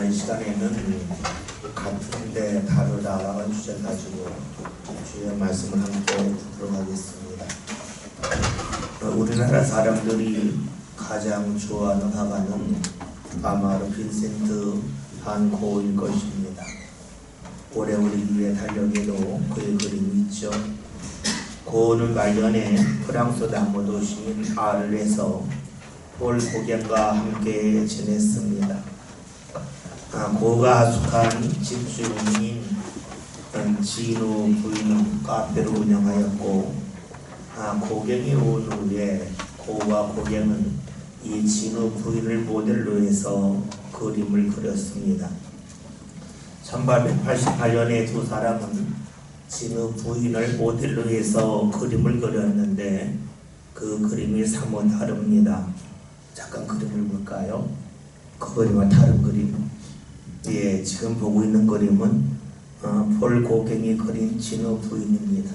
이 시간에는 같은데 다르다라는 주제 가지고 주의 말씀을 함께 듣도록 하겠습니다. 우리나라 사람들이 가장 좋아하는 화가는 아마도 빈센트 반 고흐일 것입니다. 올해 우리 교회 달력에도 그의 그림이 있죠. 고흐는 말년에 프랑스 남부 도시인 아르에서 폴 고겐과 함께 지냈습니다. 고흐가 하숙한 집주인인 진우 부인은 카페를 운영하였고, 고갱이 온 후에 고흐와 고갱은 이 진우 부인을 모델로 해서 그림을 그렸습니다. 1888년에 두 사람은 진우 부인을 모델로 해서 그림을 그렸는데 그 그림이 사뭇 다릅니다. 잠깐 그림을 볼까요? 그 그림과 다른 그림. 예, 지금 보고 있는 그림은 폴 고갱이 그린 진우 부인입니다.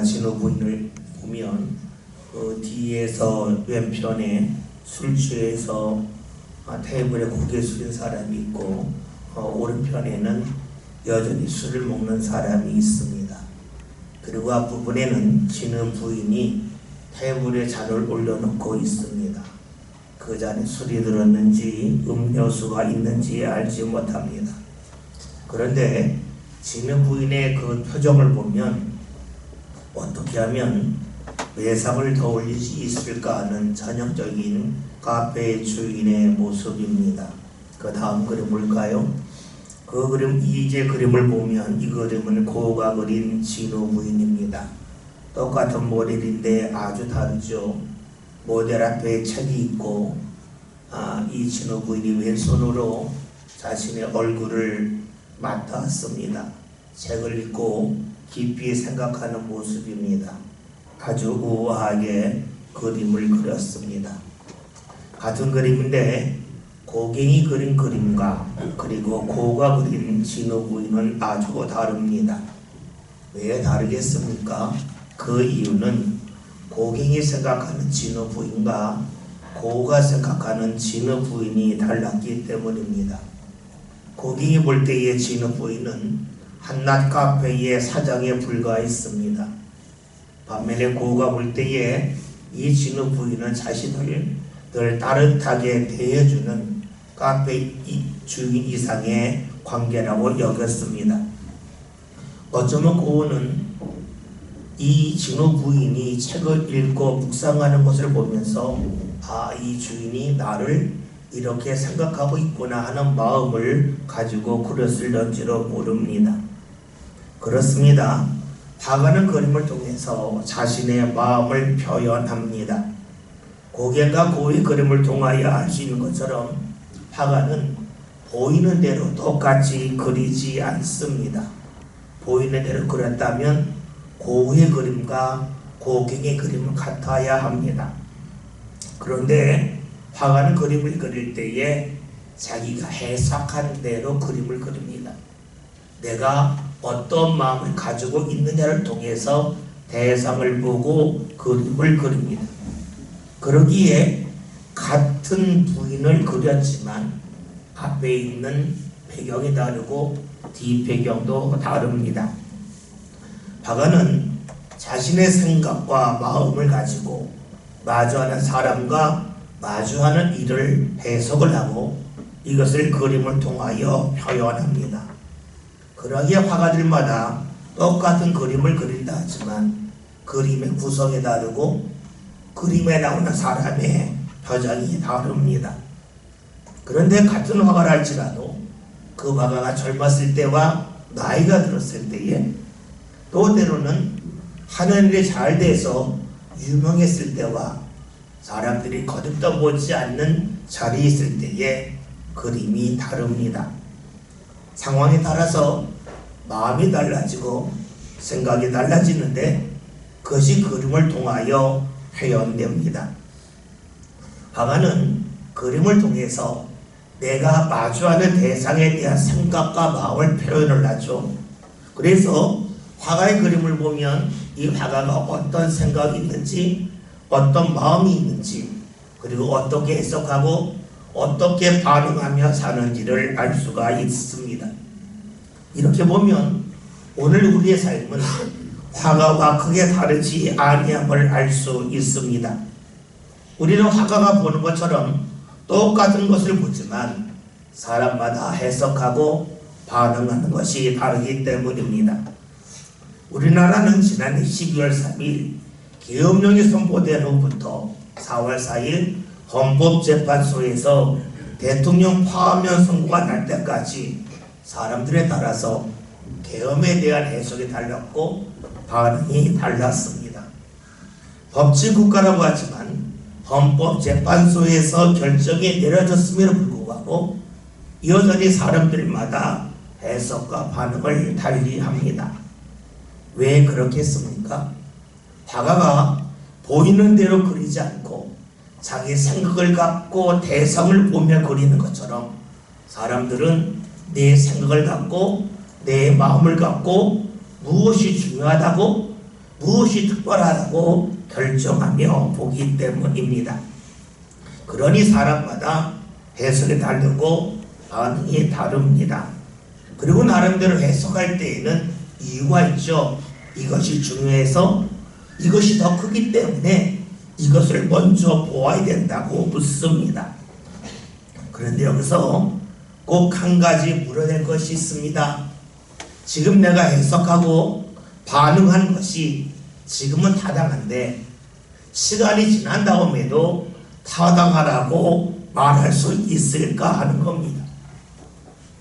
진우 부인을 보면 뒤에서 왼편에 술 취해서 테이블에 고개 숙인 사람이 있고, 오른편에는 여전히 술을 먹는 사람이 있습니다. 그리고 앞부분에는 진우 부인이 테이블에 잔을 올려놓고 있습니다. 그 잔에 술이 들었는지 음료수가 있는지 알지 못합니다. 그런데 진우 부인의 그 표정을 보면 어떻게 하면 외상을 더 올릴 수 있을까 하는 전형적인 카페 주인의 모습입니다. 그 다음 그림 볼까요? 그 그림, 이제 그림을 보면 이 그림은 고흐가 그린 진우 부인입니다. 똑같은 모델인데 아주 다르죠. 모델 앞에 책이 있고, 이 진우 부인이 왼손으로 자신의 얼굴을 맡았습니다. 책을 읽고 깊이 생각하는 모습입니다. 아주 우아하게 그림을 그렸습니다. 같은 그림인데 고갱이 그린 그림과 그리고 고흐가 그린 진우 부인은 아주 다릅니다. 왜 다르겠습니까? 그 이유는 고갱이 생각하는 진우 부인과 고흐가 생각하는 진우 부인이 달랐기 때문입니다. 고갱이 볼 때의 진우 부인은 한낱 카페의 사장에 불과했습니다. 반면에 고흐가 볼 때에 이 진우 부인은 자신을 늘 따뜻하게 대해주는 카페 주인 이상의 관계라고 여겼습니다. 어쩌면 고흐는 이 진우 부인이 책을 읽고 묵상하는 것을 보면서 이 주인이 나를 이렇게 생각하고 있구나 하는 마음을 가지고 그렸을런지도 모릅니다. 그렇습니다. 화가는 그림을 통해서 자신의 마음을 표현합니다. 고갱과 고흐의 그림을 통하여 알 수 있는 것처럼 화가는 보이는 대로 똑같이 그리지 않습니다. 보이는 대로 그렸다면 고흐의 그림과 고갱의 그림은 같아야 합니다. 그런데 화가는 그림을 그릴 때에 자기가 해석한 대로 그림을 그립니다. 내가 어떤 마음을 가지고 있느냐를 통해서 대상을 보고 그림을 그립니다. 그러기에 같은 부인을 그렸지만 앞에 있는 배경이 다르고 뒷배경도 다릅니다. 화가는 자신의 생각과 마음을 가지고 마주하는 사람과 마주하는 일을 해석을 하고 이것을 그림을 통하여 표현합니다. 그러기에 화가들마다 똑같은 그림을 그린다 하지만 그림의 구성이 다르고 그림에 나오는 사람의 표정이 다릅니다. 그런데 같은 화가를 할지라도 그 화가가 젊었을 때와 나이가 들었을 때에 또 때로는 하는 일이 잘 돼서 유명했을 때와 사람들이 거듭도 보지 않는 자리에 있을 때에 그림이 다릅니다. 상황에 따라서 마음이 달라지고 생각이 달라지는데 그것이 그림을 통하여 표현됩니다. 화가는 그림을 통해서 내가 마주하는 대상에 대한 생각과 마음을 표현을 하죠. 그래서 화가의 그림을 보면 이 화가가 어떤 생각이 있는지, 어떤 마음이 있는지, 그리고 어떻게 해석하고 어떻게 반응하며 사는지를 알 수가 있습니다. 이렇게 보면 오늘 우리의 삶은 화가와 크게 다르지 아니함을 알 수 있습니다. 우리는 화가가 보는 것처럼 똑같은 것을 보지만 사람마다 해석하고 반응하는 것이 다르기 때문입니다. 우리나라는 지난 12월 3일 계엄령이 선포된 후부터 4월 4일 헌법재판소에서 대통령 파면 선고가 날 때까지 사람들에 따라서 계엄에 대한 해석이 달랐고 반응이 달랐습니다. 법치국가라고 하지만 헌법재판소에서 결정이 내려졌음에도 불구하고 여전히 사람들마다 해석과 반응을 달리합니다. 왜 그렇게 했습니까? 화가가 보이는 대로 그리지 않고 자기 생각을 갖고 대상을 보며 그리는 것처럼 사람들은 내 생각을 갖고 내 마음을 갖고 무엇이 중요하다고 무엇이 특별하다고 결정하며 보기 때문입니다. 그러니 사람마다 해석이 다르고 반응이 다릅니다. 그리고 나름대로 해석할 때에는 이유가 있죠. 이것이 중요해서 이것이 더 크기 때문에 이것을 먼저 보아야 된다고 묻습니다. 그런데 여기서 꼭 한 가지 물어야 될 것이 있습니다. 지금 내가 해석하고 반응한 것이 지금은 타당한데 시간이 지난 다음에도 타당하라고 말할 수 있을까 하는 겁니다.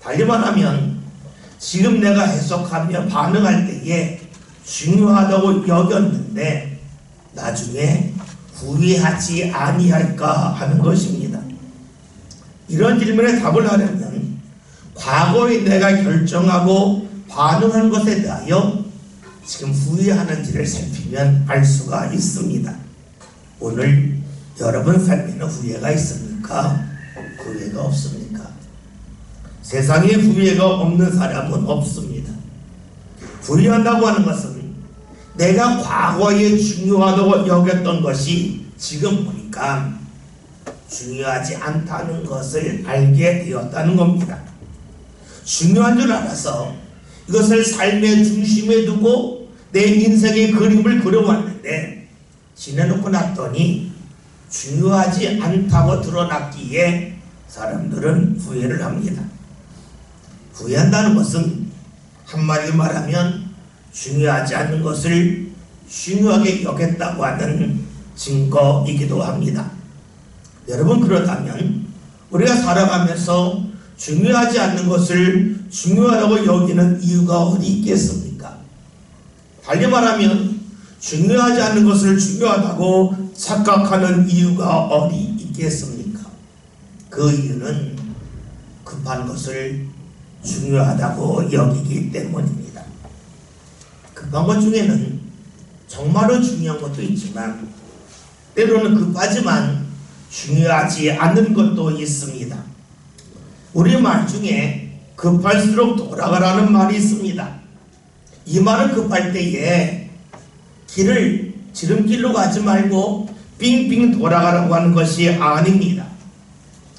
달리 말하면 지금 내가 해석하며 반응할 때에 중요하다고 여겼는데 나중에 후회하지 아니할까 하는 것입니다. 이런 질문에 답을 하려면 과거에 내가 결정하고 반응한 것에 대하여 지금 후회하는지를 살피면 알 수가 있습니다. 오늘 여러분 삶에는 후회가 있습니까? 후회가 없습니까? 세상에 후회가 없는 사람은 없습니다. 후회한다고 하는 것은 내가 과거에 중요하다고 여겼던 것이 지금 보니까 중요하지 않다는 것을 알게 되었다는 겁니다. 중요한 줄 알아서 이것을 삶의 중심에 두고 내 인생의 그림을 그려왔는데 지내놓고 났더니 중요하지 않다고 드러났기에 사람들은 후회를 합니다. 후회한다는 것은 한마디로 말하면 중요하지 않은 것을 중요하게 여겼다고 하는 증거이기도 합니다. 여러분, 그렇다면 우리가 살아가면서 중요하지 않는 것을 중요하다고 여기는 이유가 어디 있겠습니까? 달리 말하면 중요하지 않는 것을 중요하다고 착각하는 이유가 어디 있겠습니까? 그 이유는 급한 것을 중요하다고 여기기 때문입니다. 급한 것 중에는 정말로 중요한 것도 있지만 때로는 급하지만 중요하지 않는 것도 있습니다. 우리 말 중에 급할수록 돌아가라는 말이 있습니다. 이 말은 급할 때에 길을 지름길로 가지 말고 빙빙 돌아가라고 하는 것이 아닙니다.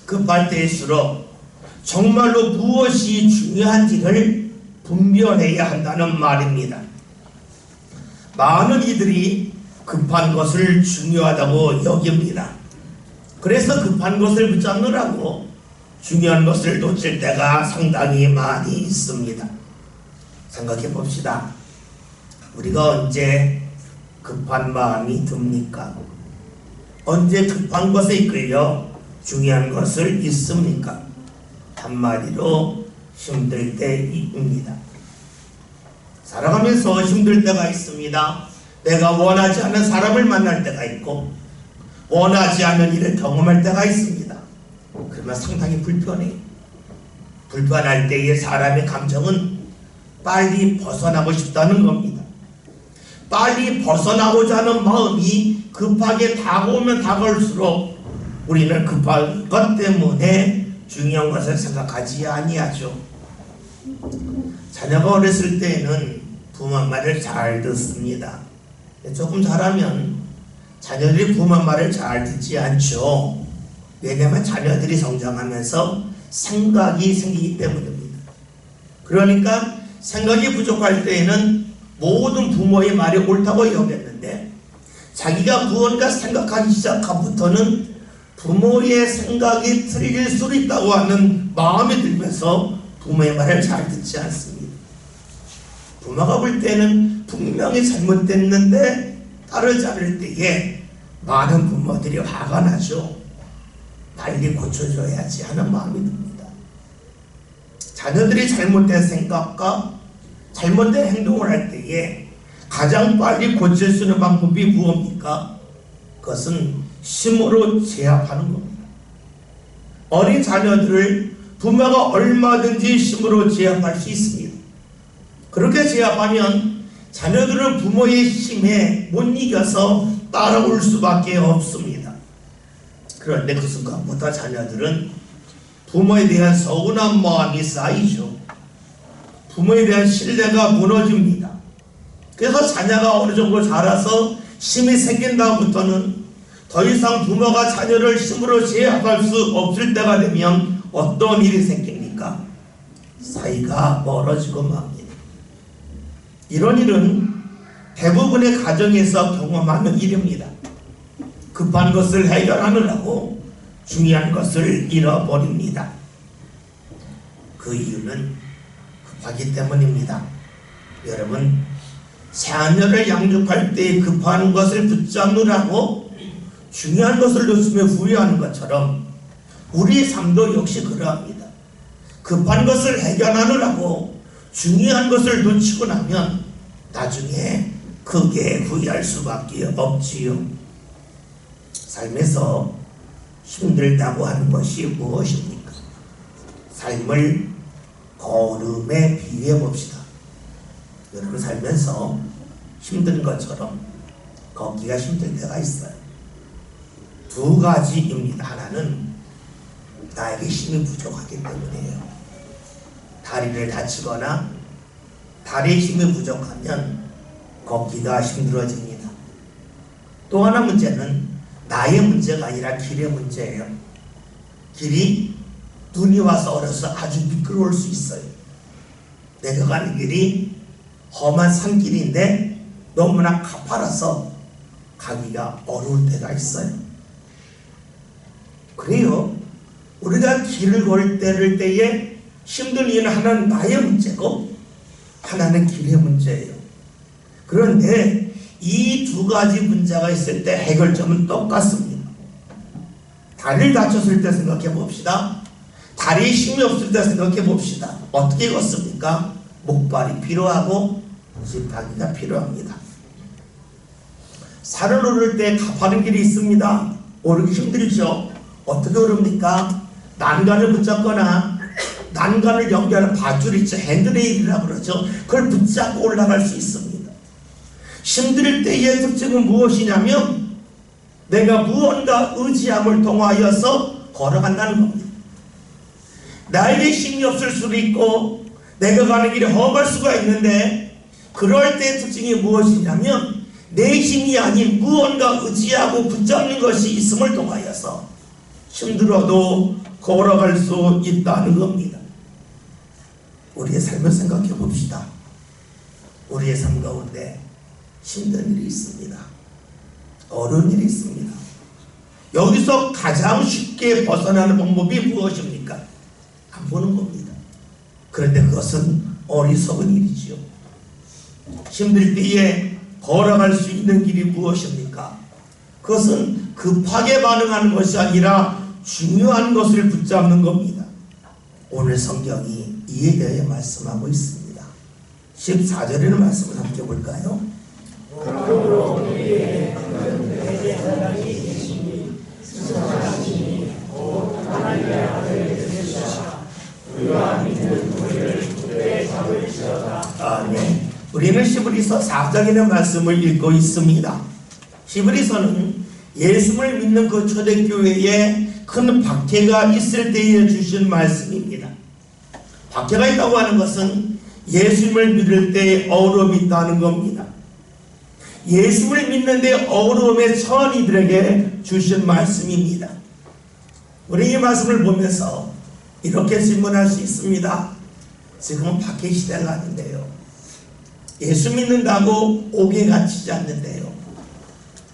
급할 때일수록 정말로 무엇이 중요한지를 분별해야 한다는 말입니다. 많은 이들이 급한 것을 중요하다고 여깁니다. 그래서 급한 것을 붙잡느라고 중요한 것을 놓칠 때가 상당히 많이 있습니다. 생각해 봅시다. 우리가 언제 급한 마음이 듭니까? 언제 급한 것에 이끌려 중요한 것을 잊습니까? 한마디로 힘들 때입니다. 살아가면서 힘들 때가 있습니다. 내가 원하지 않는 사람을 만날 때가 있고 원하지 않는 일을 경험할 때가 있습니다. 그러면 상당히 불편해요. 불편할 때의 사람의 감정은 빨리 벗어나고 싶다는 겁니다. 빨리 벗어나고자 하는 마음이 급하게 다가오면 다가올수록 우리는 급한 것 때문에 중요한 것을 생각하지 아니하죠. 자녀가 어렸을 때에는 부모 말을 잘 듣습니다. 조금 자라면 자녀들이 부모 말을 잘 듣지 않죠. 왜냐하면 자녀들이 성장하면서 생각이 생기기 때문입니다. 그러니까 생각이 부족할 때에는 모든 부모의 말이 옳다고 여겼는데 자기가 무언가 생각하기 시작함부터는 부모의 생각이 틀릴 수도 있다고 하는 마음이 들면서 부모의 말을 잘 듣지 않습니다. 부모가 볼 때는 분명히 잘못됐는데 따르지 않을 때에 많은 부모들이 화가 나죠. 빨리 고쳐줘야지 하는 마음이 듭니다. 자녀들이 잘못된 생각과 잘못된 행동을 할 때에 가장 빨리 고칠 수 있는 방법이 무엇입니까? 그것은 힘으로 제압하는 겁니다. 어린 자녀들을 부모가 얼마든지 힘으로 제압할 수 있습니다. 그렇게 제압하면 자녀들은 부모의 힘에 못 이겨서 따라올 수밖에 없습니다. 그런데 그 순간부터 자녀들은 부모에 대한 서운한 마음이 쌓이죠. 부모에 대한 신뢰가 무너집니다. 그래서 자녀가 어느 정도 자라서 힘이 생긴 다음부터는 더 이상 부모가 자녀를 힘으로 제압할 수 없을 때가 되면 어떤 일이 생깁니까? 사이가 멀어지고 맙니다. 이런 일은 대부분의 가정에서 경험하는 일입니다. 급한 것을 해결하느라고 중요한 것을 잃어버립니다. 그 이유는 급하기 때문입니다. 여러분, 자녀를 양육할 때 급한 것을 붙잡느라고 중요한 것을 놓치며 후회하는 것처럼 우리 삶도 역시 그러합니다. 급한 것을 해결하느라고 중요한 것을 놓치고 나면 나중에 크게 후회할 수밖에 없지요. 삶에서 힘들다고 하는 것이 무엇입니까? 삶을 걸음에 비유해 봅시다. 여러분 살면서 힘든 것처럼 걷기가 힘들 때가 있어요. 두 가지입니다. 하나는 나에게 힘이 부족하기 때문이에요. 다리를 다치거나 다리에 힘이 부족하면 걷기가 힘들어집니다. 또 하나 문제는 나의 문제가 아니라 길의 문제예요. 길이 눈이 와서 얼어서 아주 미끄러울 수 있어요. 내가 가는 길이 험한 산길인데 너무나 가파라서 가기가 어려울 때가 있어요. 그래요. 우리가 길을 걸 때에 힘든 이유는 하나는 나의 문제고 하나는 길의 문제예요. 그런데 이 두 가지 문제가 있을 때 해결점은 똑같습니다. 다리를 다쳤을 때 생각해 봅시다. 다리에 힘이 없을 때 생각해 봅시다. 어떻게 걷습니까? 목발이 필요하고 지팡이가 필요합니다. 산을 오를 때 가파른 길이 있습니다. 오르기 힘들죠. 어떻게 오릅니까? 난간을 붙잡거나 난간을 연결하는 밧줄이 있죠. 핸드레일이라고 그러죠. 그걸 붙잡고 올라갈 수 있습니다. 힘들 때의 특징은 무엇이냐면 내가 무언가 의지함을 통하여서 걸어간다는 겁니다. 나에게 힘이 없을 수도 있고 내가 가는 길이 험할 수가 있는데 그럴 때의 특징이 무엇이냐면 내 힘이 아닌 무언가 의지하고 붙잡는 것이 있음을 통하여서 힘들어도 걸어갈 수 있다는 겁니다. 우리의 삶을 생각해 봅시다. 우리의 삶 가운데 힘든 일이 있습니다. 어려운 일이 있습니다. 여기서 가장 쉽게 벗어나는 방법이 무엇입니까? 안 보는 겁니다. 그런데 그것은 어리석은 일이지요. 힘들 때에 걸어갈 수 있는 길이 무엇입니까? 그것은 급하게 반응하는 것이 아니라 중요한 것을 붙잡는 겁니다. 오늘 성경이 이에 대해 말씀하고 있습니다. 14절에는 말씀을 함께 볼까요? 그러므로 우리의 큰 대제사장이 계시니 승천하시니 곧 하나님의 아들을 되시사 그가 믿는 우리를 굳게 잡을지어다. 아멘. 우리는 히브리서 4장이라는 말씀을 읽고 있습니다. 히브리서는 예수를 믿는 그 초대교회에 큰 박해가 있을 때에 주신 말씀입니다. 박해가 있다고 하는 것은 예수님을 믿을 때 어려움이 있다는 겁니다. 예수를 믿는데 어려움에 처한 이들에게 주신 말씀입니다. 우리 이 말씀을 보면서 이렇게 질문할 수 있습니다. 지금은 박해 시대가 아닌데요. 예수 믿는다고 옥에 갇히지 않는데요.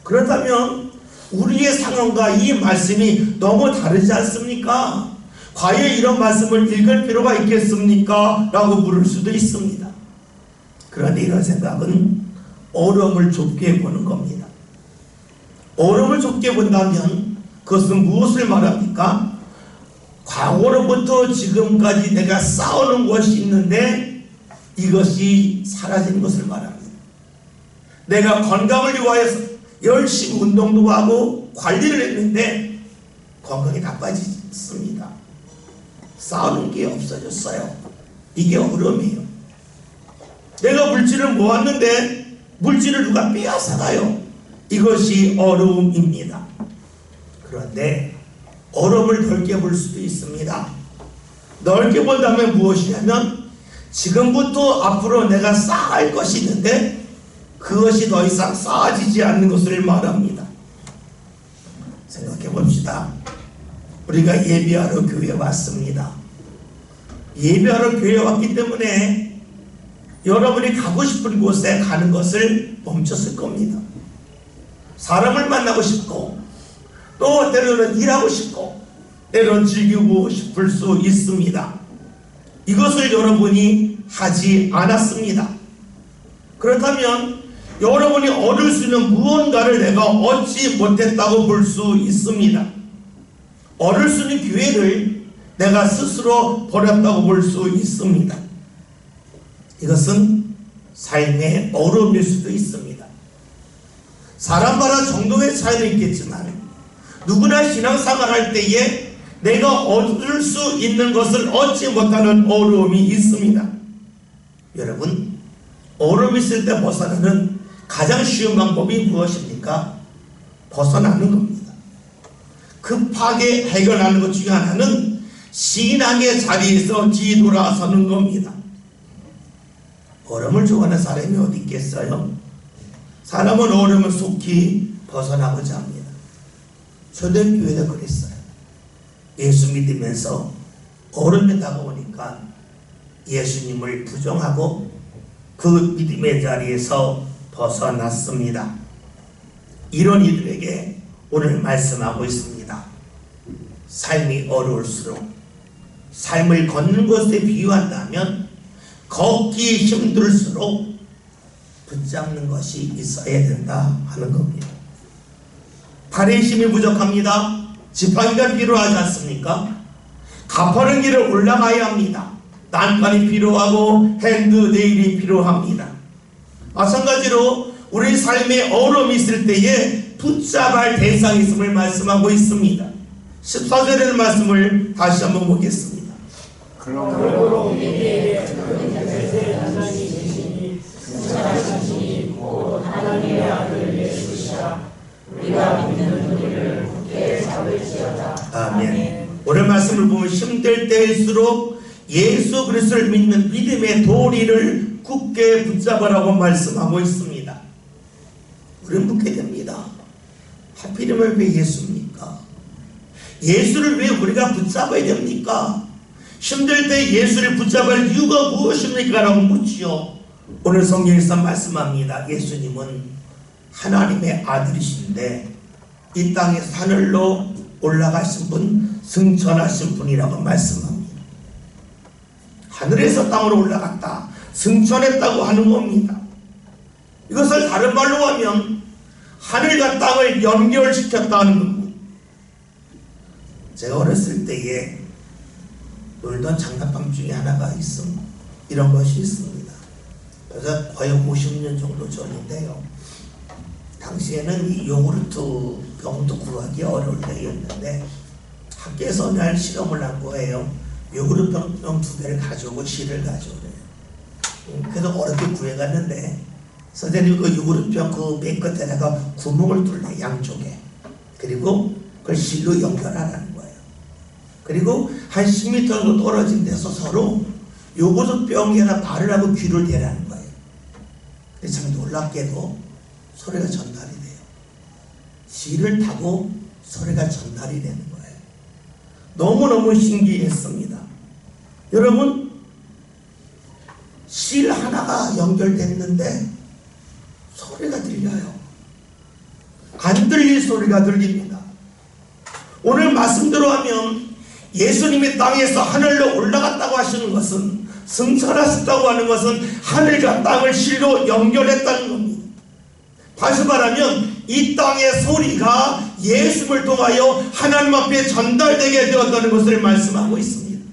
그렇다면 우리의 상황과 이 말씀이 너무 다르지 않습니까? 과연 이런 말씀을 읽을 필요가 있겠습니까? 라고 물을 수도 있습니다. 그런데 이런 생각은 어려움을 좁게 보는 겁니다. 어려움을 좁게 본다면 그것은 무엇을 말합니까? 과거로부터 지금까지 내가 쌓아놓은 것이 있는데 이것이 사라지는 것을 말합니다. 내가 건강을 위하여서 열심히 운동도 하고 관리를 했는데 건강이 나빠졌습니다. 쌓아놓은 게 없어졌어요. 이게 어려움이에요. 내가 물질을 모았는데 물질을 누가 빼앗아가요. 이것이 어려움입니다. 그런데 어려움을 넓게 볼 수도 있습니다. 넓게 본다면 무엇이냐면 지금부터 앞으로 내가 쌓아갈 것이 있는데 그것이 더 이상 쌓아지지 않는 것을 말합니다. 생각해 봅시다. 우리가 예배하러 교회에 왔습니다. 예배하러 교회에 왔기 때문에 여러분이 가고 싶은 곳에 가는 것을 멈췄을 겁니다. 사람을 만나고 싶고 또 때로는 일하고 싶고 때로는 즐기고 싶을 수 있습니다. 이것을 여러분이 하지 않았습니다. 그렇다면 여러분이 얻을 수 있는 무언가를 내가 얻지 못했다고 볼 수 있습니다. 얻을 수 있는 기회를 내가 스스로 버렸다고 볼 수 있습니다. 이것은 삶의 어려움일 수도 있습니다. 사람마다 정도의 차이는 있겠지만 누구나 신앙생활 할 때에 내가 얻을 수 있는 것을 얻지 못하는 어려움이 있습니다. 여러분, 어려움이 있을 때 벗어나는 가장 쉬운 방법이 무엇입니까? 벗어나는 겁니다. 급하게 해결하는 것 중에 하나는 신앙의 자리에서 뒤돌아서는 겁니다. 어려움을 좋아하는 사람이 어디 있겠어요? 사람은 어려움을 속히 벗어나고자 합니다. 초대교회도 그랬어요. 예수 믿으면서 어려움이 다가오니까 예수님을 부정하고 그 믿음의 자리에서 벗어났습니다. 이런 이들에게 오늘 말씀하고 있습니다. 삶이 어려울수록 삶을 걷는 것에 비유한다면 걷기 힘들수록 붙잡는 것이 있어야 된다 하는 겁니다. 팔의 힘이 부족합니다. 지팡이가 필요하지 않습니까? 가파른 길을 올라가야 합니다. 난간이 필요하고 핸드네일이 필요합니다. 마찬가지로 우리 삶에 어려움이 있을 때에 붙잡을 대상이 있음을 말씀하고 있습니다. 14절의 말씀을 다시 한번 보겠습니다. 그러므로 우리에게 큰 하나님이 계시니 승천하시니 곧 하나님의 아들 예수시라. 우리가 믿는 우리를 굳게 잡을지어다. 아멘. 오늘 말씀을 보면 힘들 때일수록 예수 그리스도를 믿는 믿음의 도리를 굳게 붙잡으라고 말씀하고 있습니다. 우리는 묻게 됩니다. 하필이면 왜 예수입니까? 예수를 왜 우리가 붙잡아야 됩니까? 힘들 때 예수를 붙잡을 이유가 무엇입니까? 라고 묻지요. 오늘 성경에서 말씀합니다. 예수님은 하나님의 아들이신데 이 땅에서 하늘로 올라가신 분, 승천하신 분이라고 말씀합니다. 하늘에서 땅으로 올라갔다, 승천했다고 하는 겁니다. 이것을 다른 말로 하면 하늘과 땅을 연결시켰다는 겁니다. 제가 어렸을 때에 놀던 장난감 중에 하나가 있습니다. 이런 것이 있습니다. 그래서 거의 50년 정도 전인데요. 당시에는 이 요구르트 병도 구하기 어려울 때였는데 학교에서 어느 날 실험을 한 거예요. 요구르트 병 2개를 가져오고 실을 가져오래요. 그래서 어렵게 구해갔는데 선생님이 그 요구르트 병 그 맨 끝에다가 구멍을 뚫래, 양쪽에. 그리고 그걸 실로 연결하라는 거예요. 그리고 한 10m 정도 떨어진 데서 서로 요구르트 병에다 발을 하고 귀를 대라는 거예요. 근데 참 놀랍게도 소리가 전달이 돼요. 실을 타고 소리가 전달이 되는 거예요. 너무너무 신기했습니다. 여러분, 실 하나가 연결됐는데 소리가 들려요. 안 들릴 소리가 들립니다. 오늘 말씀대로 하면 예수님이 땅에서 하늘로 올라갔다고 하시는 것은, 승천하셨다고 하는 것은 하늘과 땅을 실로 연결했다는 겁니다. 다시 말하면 이 땅의 소리가 예수를 통하여 하나님 앞에 전달되게 되었다는 것을 말씀하고 있습니다.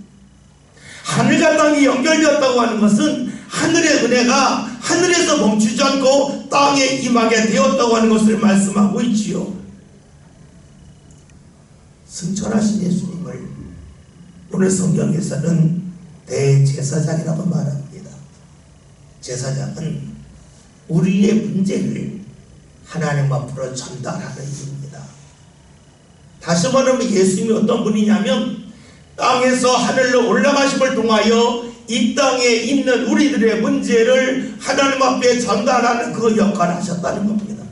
하늘과 땅이 연결되었다고 하는 것은 하늘의 은혜가 하늘에서 멈추지 않고 땅에 임하게 되었다고 하는 것을 말씀하고 있지요. 승천하신 예수님을 오늘 성경에서는 대제사장이라고 말합니다. 제사장은 우리의 문제를 하나님 앞으로 전달하는 일입니다. 다시 말하면 예수님이 어떤 분이냐면 땅에서 하늘로 올라가심을 통하여 이 땅에 있는 우리들의 문제를 하나님 앞에 전달하는 그 역할을 하셨다는 겁니다.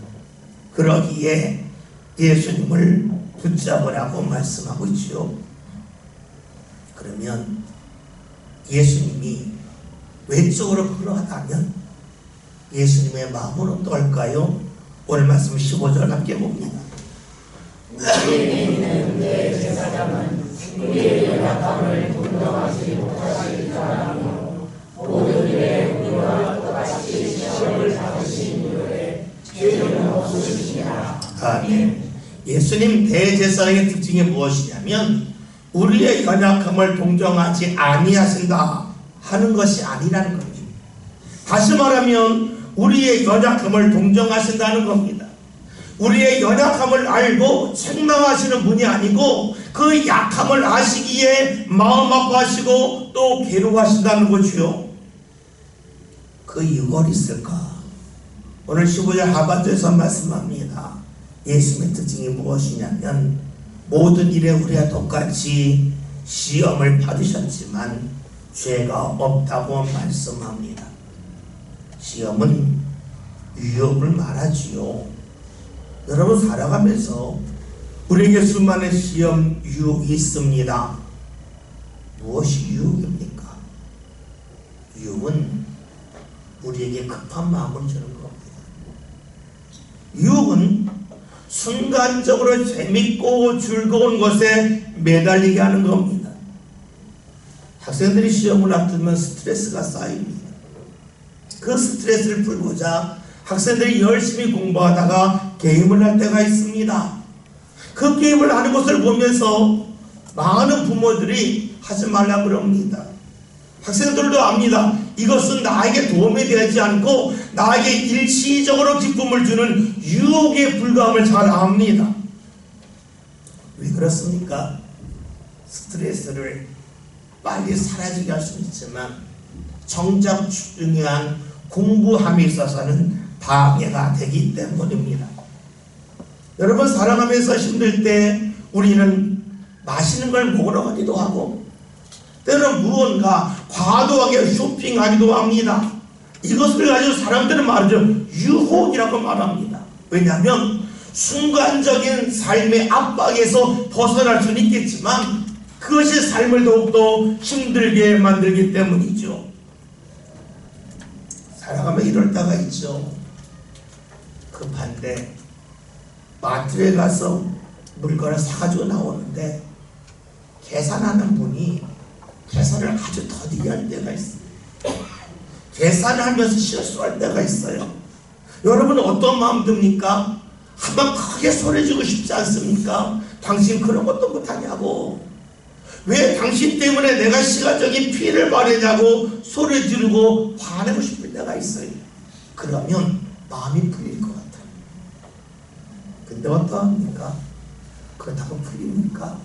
그러기에 예수님을 붙잡으라고 말씀하고 있죠. 그러면 예수님이 외적으로 걸어가다면 예수님의 마음은 어떨까요? 오늘 말씀 15절 함께 봅니다. 우리에게 있는 내 제사장은 우리의 연약함을 분명하지 못하실 자라며 모든 일에 우리와 똑같이 시험을 받으신 이후에 죄는 없으시니라. 아멘. 예수님 대제사장의 특징이 무엇이냐면 우리의 연약함을 동정하지 아니하신다 하는 것이 아니라는 겁니다. 다시 말하면 우리의 연약함을 동정하신다는 겁니다. 우리의 연약함을 알고 책망하시는 분이 아니고 그 약함을 아시기에 마음 아파하시고 또 괴로워하신다는 거지요. 그 이유가 어디 있을까? 오늘 15절 하반절에서 말씀합니다. 예수님의 특징이 무엇이냐면 모든 일에 우리와 똑같이 시험을 받으셨지만 죄가 없다고 말씀합니다. 시험은 유혹을 말하지요. 여러분, 살아가면서 우리에게 수많은 시험, 유혹이 있습니다. 무엇이 유혹입니까? 유혹은 우리에게 급한 마음을 주는 겁니다. 유혹은 순간적으로 재밌고 즐거운 것에 매달리게 하는 겁니다. 학생들이 시험을 앞두면 스트레스가 쌓입니다. 그 스트레스를 풀고자 학생들이 열심히 공부하다가 게임을 할 때가 있습니다. 그 게임을 하는 것을 보면서 많은 부모들이 하지 말라 그럽니다. 학생들도 압니다. 이것은 나에게 도움이 되지 않고 나에게 일시적으로 기쁨을 주는 유혹에 불과함을 잘 압니다. 왜 그렇습니까? 스트레스를 빨리 사라지게 할 수는 있지만 정작 중요한 공부함에 있어서는 방해가 되기 때문입니다. 여러분, 살아가면서 힘들 때 우리는 맛있는 걸 먹으러 가기도 하고 때로는 무언가 과도하게 쇼핑하기도 합니다. 이것을 가지고 사람들은 말하죠. 유혹이라고 말합니다. 왜냐하면 순간적인 삶의 압박에서 벗어날 수는 있겠지만 그것이 삶을 더욱더 힘들게 만들기 때문이죠. 살아가면 이럴 때가 있죠. 급한데 마트에 가서 물건을 사가지고 나오는데 계산하는 분이 계산을 아주 더디게 할 때가 있어요. 계산을 하면서 실수할 때가 있어요. 여러분, 어떤 마음 듭니까? 한번 크게 소리지고 싶지 않습니까? 당신 그런 것도 못하냐고, 왜 당신 때문에 내가 시간적인 피해를 받느냐고 소리 지르고 화내고 싶을 때가 있어요. 그러면 마음이 풀릴 것 같아요. 근데 어떠합니까? 그렇다고 풀립니까?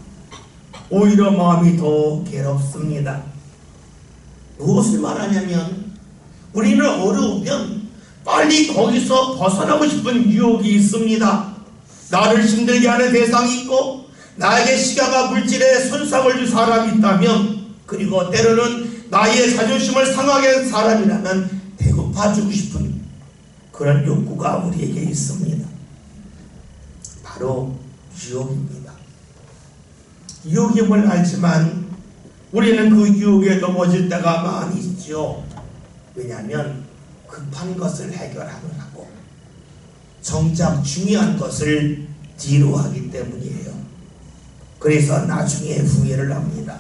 오히려 마음이 더 괴롭습니다. 무엇을 말하냐면 우리는 어려우면 빨리 거기서 벗어나고 싶은 유혹이 있습니다. 나를 힘들게 하는 대상이 있고 나에게 시간과 물질에 손상을 줄 사람이 있다면, 그리고 때로는 나의 자존심을 상하게 한 사람이라면 배고파주고 싶은 그런 욕구가 우리에게 있습니다. 바로 유혹입니다. 유혹임을 알지만 우리는 그 유혹에 넘어질 때가 많이 있죠. 왜냐하면 급한 것을 해결하느라고 정작 중요한 것을 뒤로 하기 때문이에요. 그래서 나중에 후회를 합니다.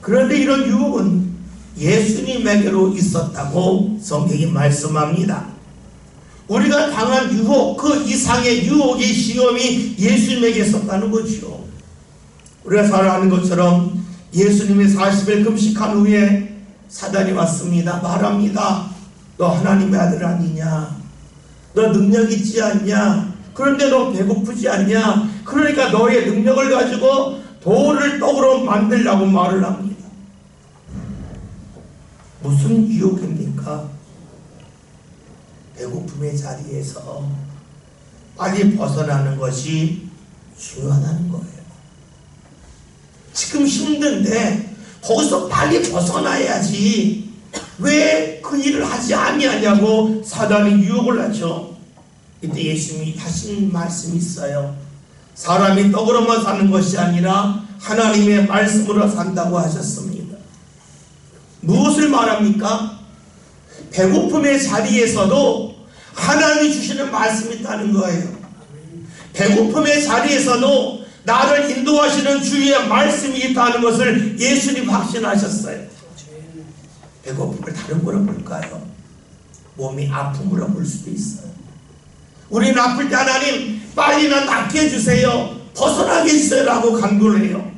그런데 이런 유혹은 예수님에게로 있었다고 성경이 말씀합니다. 우리가 당한 유혹, 그 이상의 유혹의 시험이 예수님에게 있었다는 거죠. 우리가 잘 아는 것처럼 예수님이 40일 금식한 후에 사단이 왔습니다. 말합니다. 너 하나님의 아들 아니냐? 너 능력 있지 않냐? 그런데 너 배고프지 않냐? 그러니까 너의 능력을 가지고 돌을 떡으로 만들라고 말을 합니다. 무슨 유혹입니까? 배고픔의 자리에서 빨리 벗어나는 것이 중요하다는 거예요. 지금 힘든데 거기서 빨리 벗어나야지 왜 그 일을 하지 아니하냐고 사단이 유혹을 하죠. 이때 예수님이 하신 말씀이 있어요. 사람이 떡으로만 사는 것이 아니라 하나님의 말씀으로 산다고 하셨습니다. 무엇을 말합니까? 배고픔의 자리에서도 하나님이 주시는 말씀이 있다는 거예요. 배고픔의 자리에서도 나를 인도하시는 주의 말씀이 있다는 것을 예수님 확신하셨어요. 배고픔을 다른 거로 볼까요? 몸이 아픔으로 볼 수도 있어요. 우리는 아플 때 하나님 빨리 나 낫게 해주세요. 벗어나게 해주세요 라고 간구를 해요.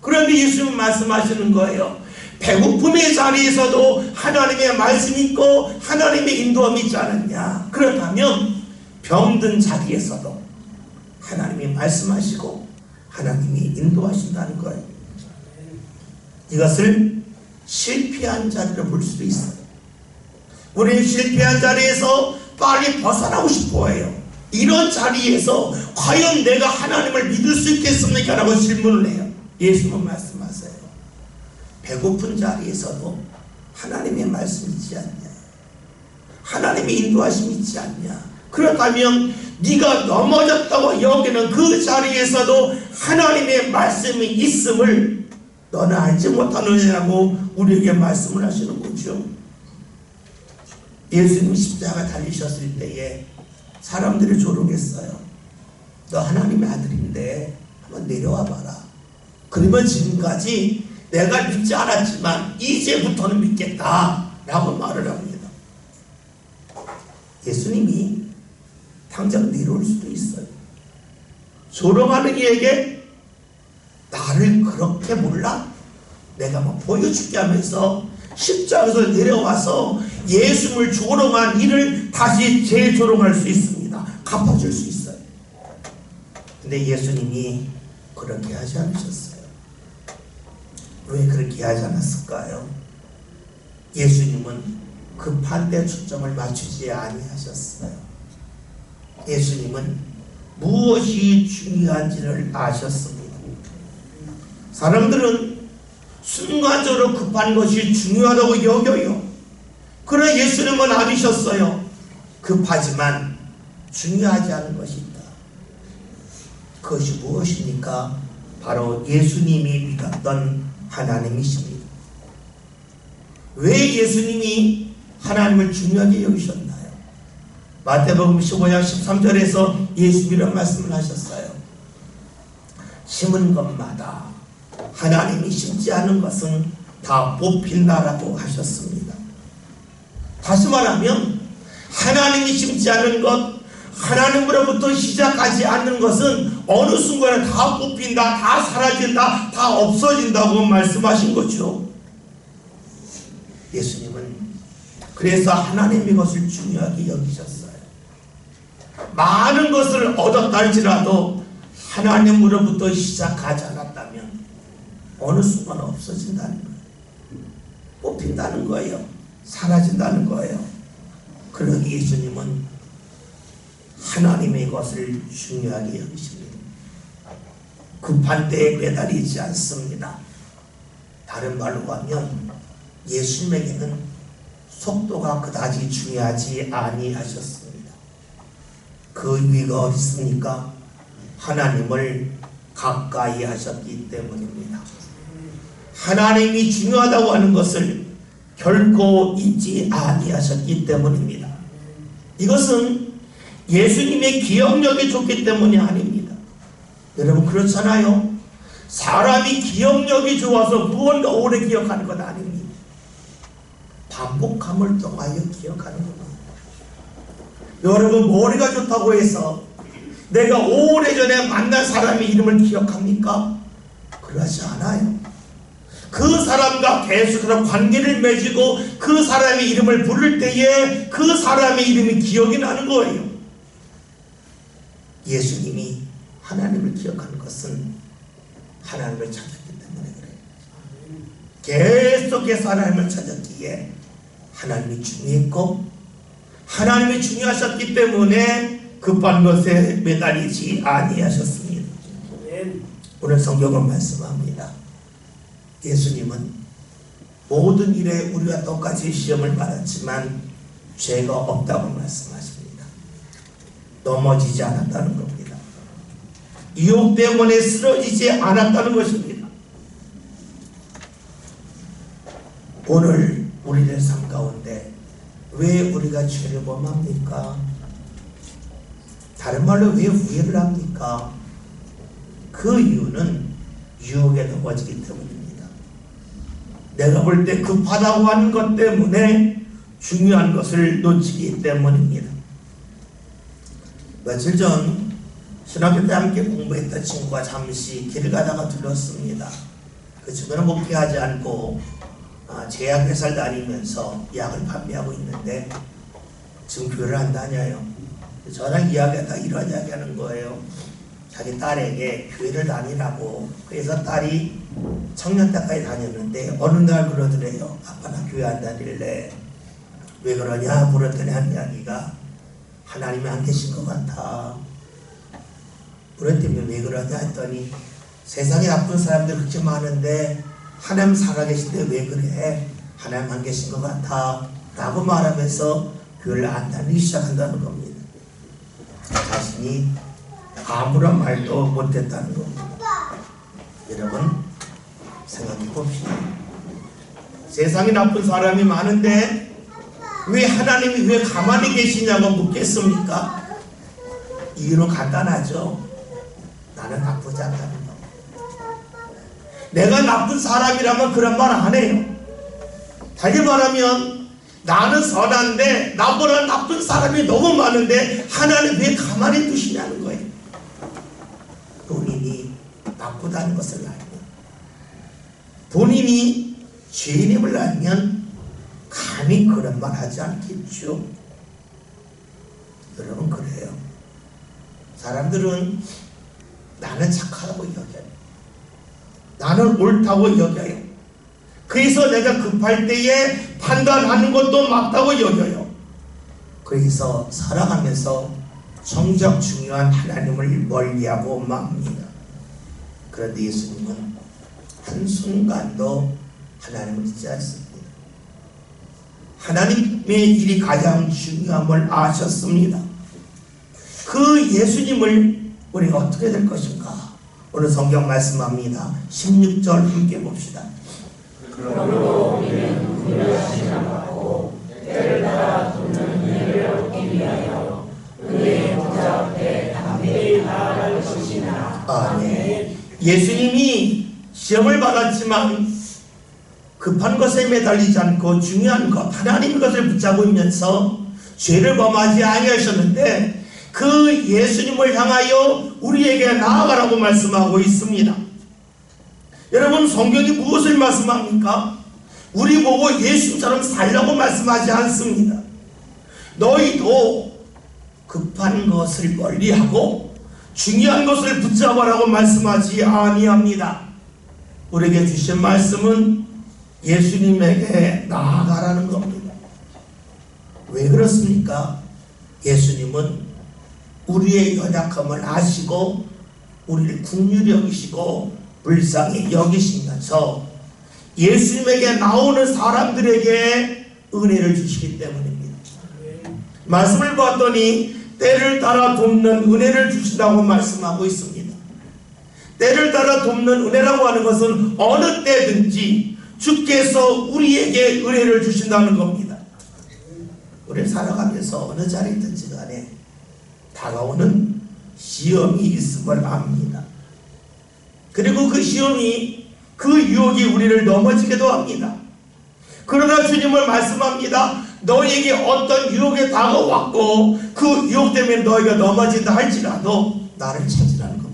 그런데 예수님 말씀하시는 거예요. 배고픔의 자리에서도 하나님의 말씀이 있고 하나님의 인도함이 있지 않았냐? 그렇다면 병든 자리에서도 하나님이 말씀하시고 하나님이 인도하신다는 거예요. 이것을 실패한 자리로 볼 수도 있어요. 우리는 실패한 자리에서 빨리 벗어나고 싶어 해요. 이런 자리에서 과연 내가 하나님을 믿을 수 있겠습니까? 라고 질문을 해요. 예수님은 말씀하세요. 배고픈 자리에서도 하나님의 말씀이 있지 않냐? 하나님의 인도하심이 있지 않냐? 그렇다면 네가 넘어졌다고 여기는 그 자리에서도 하나님의 말씀이 있음을 너는 알지 못하느냐고 우리에게 말씀을 하시는 거죠. 예수님 십자가 달리셨을 때에 사람들이 조롱했어요. 너 하나님의 아들인데 한번 내려와 봐라. 그러면 지금까지 내가 믿지 않았지만 이제부터는 믿겠다 라고 말을 합니다. 예수님이 당장 내려올 수도 있어요. 조롱하는 이에게 나를 그렇게 몰라? 내가 뭐 보여줄게 하면서 십자가에서 내려와서 예수님을 조롱한 이를 다시 재조롱할 수 있습니다. 갚아줄 수 있어요. 근데 예수님이 그렇게 하지 않으셨어요. 왜 그렇게 하지 않았을까요? 예수님은 급한 데 초점을 맞추지 아니하셨어요. 예수님은 무엇이 중요한지를 아셨습니다. 사람들은 순간적으로 급한 것이 중요하다고 여겨요. 그러나 예수님은 아니셨어요. 급하지만 중요하지 않은 것이 있다. 그것이 무엇입니까? 바로 예수님이 믿었던 하나님이십니다. 왜 예수님이 하나님을 중요하게 여기셨나요? 마태복음 15장 13절에서 예수님이 이런 말씀을 하셨어요. 심은 것마다 하나님이 심지 않은 것은 다 뽑힌다라고 하셨습니다. 다시 말하면 하나님이 심지 않은 것, 하나님으로부터 시작하지 않는 것은 어느 순간에 다 뽑힌다, 다 사라진다, 다 없어진다고 말씀하신 거죠. 예수님은 그래서 하나님의 것을 중요하게 여기셨어요. 많은 것을 얻었다 할지라도 하나님으로부터 시작하지 않았다면 어느 순간 없어진다는 거예요. 뽑힌다는 거예요. 사라진다는 거예요. 그러나 예수님은 하나님의 것을 중요하게 여기십니다. 급한 때에 매달리지 않습니다. 다른 말로 하면 예수님에게는 속도가 그다지 중요하지 아니하셨습니다. 그 의미가 어디 있습니까? 하나님을 가까이 하셨기 때문입니다. 하나님이 중요하다고 하는 것을 결코 잊지 아니하셨기 때문입니다. 이것은 예수님의 기억력이 좋기 때문이 아닙니다. 여러분 그렇잖아요. 사람이 기억력이 좋아서 무언가 오래 기억하는 건 아닙니다. 반복함을 통하여 기억하는 겁니다. 여러분 머리가 좋다고 해서 내가 오래전에 만난 사람의 이름을 기억합니까? 그러지 않아요. 그 사람과 계속해서 관계를 맺고 그 사람의 이름을 부를 때에 그 사람의 이름이 기억이 나는 거예요. 예수님이 하나님을 기억하는 것은 하나님을 찾았기 때문에 그래요. 계속해서 하나님을 찾았기에 하나님이 중요했고 하나님이 중요하셨기 때문에 급한 것에 매달리지 아니하셨습니다. 오늘 성경은 말씀합니다. 예수님은 모든 일에 우리와 똑같이 시험을 받았지만 죄가 없다고 말씀하십니다. 넘어지지 않았다는 겁니다. 유혹 때문에 쓰러지지 않았다는 것입니다. 오늘 우리의 삶 가운데 왜 우리가 죄를 범합니까? 다른 말로 왜 후회를 합니까? 그 이유는 유혹에 넘어지기 때문입니다. 내가 볼 때 급하다고 하는 것 때문에 중요한 것을 놓치기 때문입니다. 며칠 전 신학교 때 함께 공부했던 친구가 잠시 길 가다가 들렀습니다. 그 친구는 목회하지 않고 제약회사를 다니면서 약을 판매하고 있는데 지금 교회를 안 다녀요. 저랑 이야기하다 이런 이야기 하는 거예요. 자기 딸에게 교회를 다니라고. 그래서 딸이 청년대까지 다녔는데 어느 날 그러더래요. 아빠 나 교회 안 다닐래. 왜 그러냐 물었더니 한 이야기가 하나님이 안 계신 것 같아. 물었더니 왜 그러냐 했더니 세상에 나쁜 사람들 그렇게 많은데 하나님 살아계신데 왜 그래? 하나님 안 계신 것 같아 라고 말하면서 교회를 안 다니기 시작한다는 겁니다. 자신이 아무런 말도 못했다는 겁니다. 여러분 생각해 봅시다. 세상에 나쁜 사람이 많은데 왜 하나님이 왜 가만히 계시냐고 묻겠습니까? 이유는 간단하죠. 나는 나쁘지 않다는 거. 내가 나쁜 사람이라면 그런 말 안 해요. 다시 말하면 나는 선한데 나보다 나쁜 사람이 너무 많은데 하나님 왜 가만히 두시냐는 거예요. 본인이 나쁘다는 것을 알면, 본인이 죄인임을 알면 감히 그런 말 하지 않겠죠. 여러분 그래요. 사람들은 나는 착하다고 여겨요. 나는 옳다고 여겨요. 그래서 내가 급할 때에 판단하는 것도 맞다고 여겨요. 그래서 살아가면서 정작 중요한 하나님을 멀리하고 맙니다. 그런데 예수님은 한순간도 하나님을 잊지 않습니다. 하나님의 일이 가장 중요함을 아셨습니다. 그 예수님을 우리가 어떻게 될 것인가? 오늘 성경 말씀합니다. 16절 함께 봅시다. 그러므로 우리는 구별하시나 받고 때를 따라 돕는 은혜를 얻기 위하여 은혜의 보좌 앞에 담대히 나아갈 것이나. 아멘. 예수님이 시험을 받았지만 급한 것에 매달리지 않고 중요한 것, 하나님의 것을 붙잡으면서 죄를 범하지 아니하셨는데 그 예수님을 향하여 우리에게 나아가라고 말씀하고 있습니다. 여러분 성경이 무엇을 말씀합니까? 우리 보고 예수님처럼 살라고 말씀하지 않습니다. 너희도 급한 것을 멀리하고 중요한 것을 붙잡아라고 말씀하지 아니합니다. 우리에게 주신 말씀은 예수님에게 나아가라는 겁니다. 왜 그렇습니까? 예수님은 우리의 연약함을 아시고 우리를 긍휼히 여기시고 불쌍히 여기시면서 예수님에게 나오는 사람들에게 은혜를 주시기 때문입니다. 말씀을 봤더니 때를 따라 돕는 은혜를 주신다고 말씀하고 있습니다. 때를 따라 돕는 은혜라고 하는 것은 어느 때든지 주께서 우리에게 은혜를 주신다는 겁니다. 우리 살아가면서 어느 자리에 있든지 간에 다가오는 시험이 있음을 압니다. 그리고 그 시험이, 그 유혹이 우리를 넘어지게도 합니다. 그러나 주님을 말씀합니다. 너에게 어떤 유혹이 다가왔고 그 유혹 때문에 너희가 넘어진다 할지라도 나를 찾으라는 겁니다.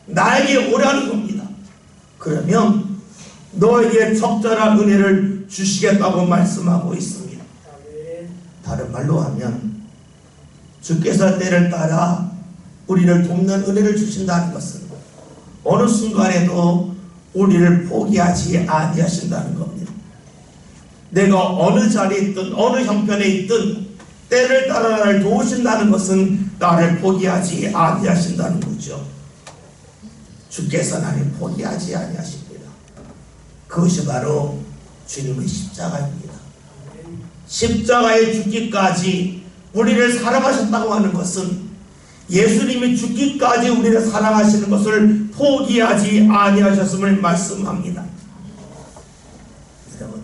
나에게 오라는 겁니다. 그러면 너에게 적절한 은혜를 주시겠다고 말씀하고 있습니다. 다른 말로 하면 주께서 때를 따라 우리를 돕는 은혜를 주신다는 것은 어느 순간에도 우리를 포기하지 아니하신다는 겁니다. 내가 어느 자리에 있든 어느 형편에 있든 때를 따라 나를 도우신다는 것은 나를 포기하지 아니하신다는 거죠. 주께서 나를 포기하지 아니하십니다. 그것이 바로 주님의 십자가입니다. 십자가에 죽기까지 우리를 사랑하셨다고 하는 것은 예수님이 죽기까지 우리를 사랑하시는 것을 포기하지 아니하셨음을 말씀합니다. 여러분,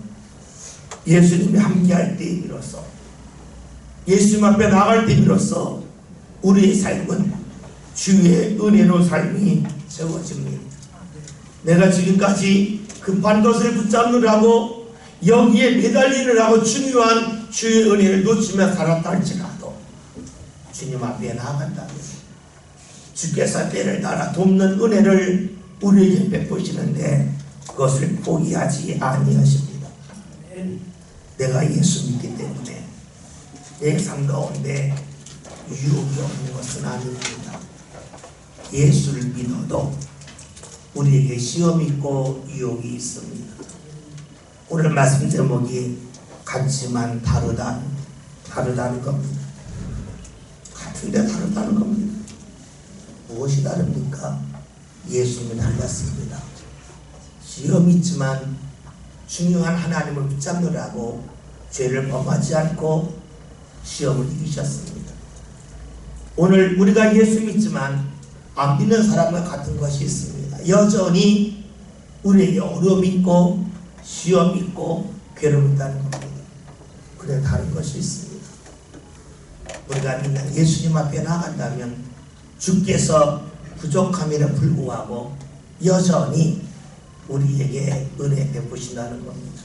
예수님이 함께할 때에 비로소, 예수님 앞에 나갈 때 비로소 우리의 삶은 주의 은혜로 삶이 채워집니다. 내가 지금까지 급한 것을 붙잡느라고 여기에 매달리느라고 중요한 주의 은혜를 놓치며 살았다 할지라도 주님 앞에 나아간다면 주께서 때를 따라 돕는 은혜를 우리에게 베푸시는데 그것을 포기하지 아니하십니다. 내가 예수 믿기 때문에 내 삶 가운데 유혹이 없는 것은 아닙니다. 예수를 믿어도 우리에게 시험이 있고 유혹이 있습니다. 오늘 말씀 제목이 같지만 다르다는 겁니다. 같은데 다르다는 겁니다. 무엇이 다릅니까? 예수님은 달랐습니다. 시험이 있지만 중요한 하나님을 붙잡느라고 죄를 범하지 않고 시험을 이기셨습니다. 오늘 우리가 예수 믿지만 안 믿는 사람과 같은 것이 있습니다. 여전히 우리에게 어려움이 있고 시험이 있고 괴로움이 있다는 겁니다. 그래 다른 것이 있습니다. 우리가 믿는 예수님 앞에 나간다면 주께서 부족함에도 불구하고 여전히 우리에게 은혜 베푸신다는 겁니다.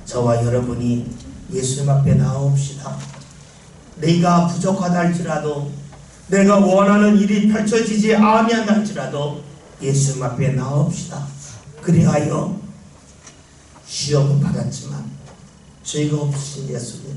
저와 여러분이 예수님 앞에 나옵시다. 내가 부족하다 할지라도 내가 원하는 일이 펼쳐지지 아니한다 할지라도 예수님 앞에 나옵시다. 그리하여 시험은 받았지만 죄가 없으신 예수님,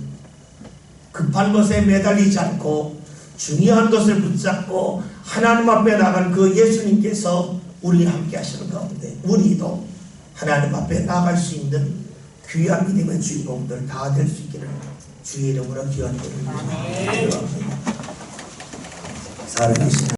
급한 것에 매달리지 않고 중요한 것을 붙잡고 하나님 앞에 나간 그 예수님께서 우리와 함께 하시는 가운데 우리도 하나님 앞에 나갈 수 있는 귀한 믿음의 주인공들 다 될 수 있기를 주의 이름으로 기원드립니다. 사랑하시는